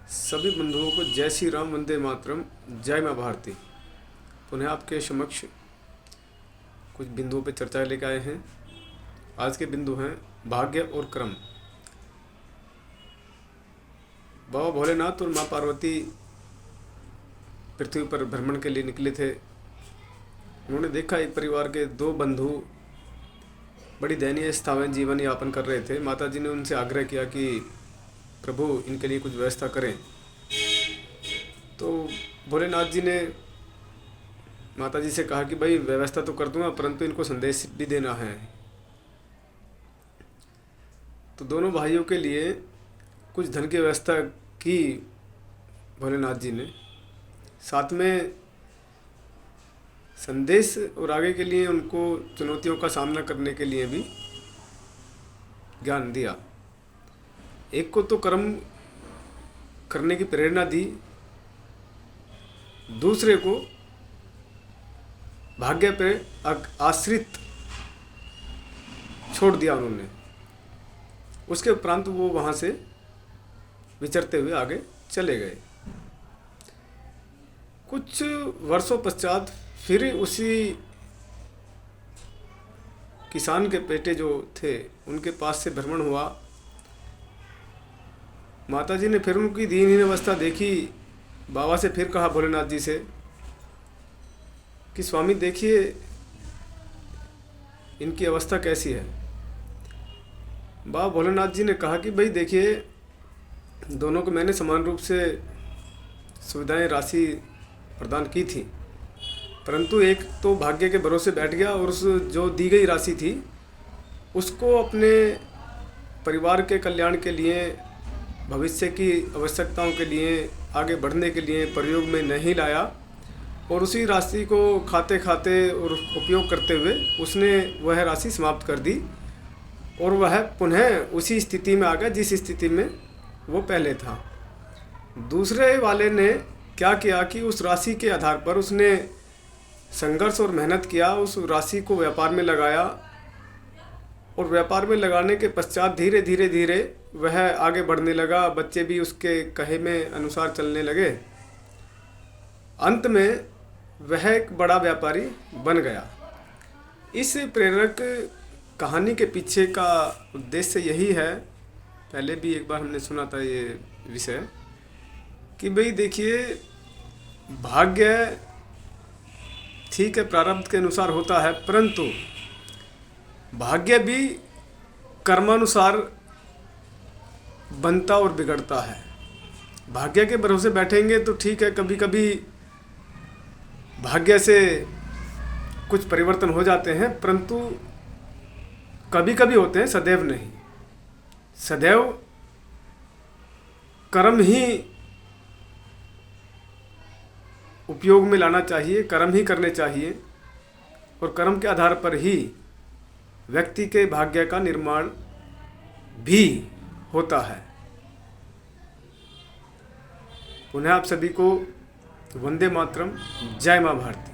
सभी बंधुओं को जय श्री राम, वंदे मातरम, जय माँ भारती। पुनः आपके समक्ष कुछ बिंदुओं पर चर्चा लेकर आए हैं। आज के बिंदु हैं भाग्य और कर्म। बाबा भोलेनाथ और माँ पार्वती पृथ्वी पर भ्रमण के लिए निकले थे। उन्होंने देखा एक परिवार के दो बंधु बड़ी दयनीय अवस्था में जीवन यापन कर रहे थे। माता जी ने उनसे आग्रह किया कि प्रभु इनके लिए कुछ व्यवस्था करें। तो भोलेनाथ जी ने माता जी से कहा कि भाई व्यवस्था तो कर दूंगा, परंतु इनको संदेश भी देना है। तो दोनों भाइयों के लिए कुछ धन की व्यवस्था की भोलेनाथ जी ने, साथ में संदेश और आगे के लिए उनको चुनौतियों का सामना करने के लिए भी ज्ञान दिया। एक को तो कर्म करने की प्रेरणा दी, दूसरे को भाग्य पे आश्रित छोड़ दिया उन्होंने। उसके उपरांत वो वहाँ से विचरते हुए आगे चले गए। कुछ वर्षों पश्चात फिर उसी किसान के बेटे जो थे उनके पास से भ्रमण हुआ। माता जी ने फिर उनकी दीनहीन अवस्था देखी। बाबा से फिर कहा भोलेनाथ जी से कि स्वामी देखिए इनकी अवस्था कैसी है। बाबा भोलेनाथ जी ने कहा कि भाई देखिए, दोनों को मैंने समान रूप से सुविधाएं राशि प्रदान की थी, परंतु एक तो भाग्य के भरोसे बैठ गया और उस जो दी गई राशि थी उसको अपने परिवार के कल्याण के लिए, भविष्य की आवश्यकताओं के लिए, आगे बढ़ने के लिए प्रयोग में नहीं लाया और उसी राशि को खाते खाते और उपयोग करते हुए उसने वह राशि समाप्त कर दी और वह पुनः उसी स्थिति में आ गया जिस स्थिति में वो पहले था। दूसरे वाले ने क्या किया कि उस राशि के आधार पर उसने संघर्ष और मेहनत किया, उस राशि को व्यापार में लगाया और व्यापार में लगाने के पश्चात धीरे धीरे धीरे वह आगे बढ़ने लगा। बच्चे भी उसके कहे में अनुसार चलने लगे। अंत में वह एक बड़ा व्यापारी बन गया। इस प्रेरक कहानी के पीछे का उद्देश्य यही है, पहले भी एक बार हमने सुना था ये विषय, कि भाई देखिए भाग्य ठीक है प्रारब्ध के अनुसार होता है, परंतु भाग्य भी कर्मानुसार बनता और बिगड़ता है। भाग्य के भरोसे बैठेंगे तो ठीक है, कभी कभी भाग्य से कुछ परिवर्तन हो जाते हैं, परंतु कभी कभी होते हैं, सदैव नहीं। सदैव कर्म ही उपयोग में लाना चाहिए, कर्म ही करने चाहिए और कर्म के आधार पर ही व्यक्ति के भाग्य का निर्माण भी होता है। पुनः आप सभी को वंदे मातरम, जय माँ भारती।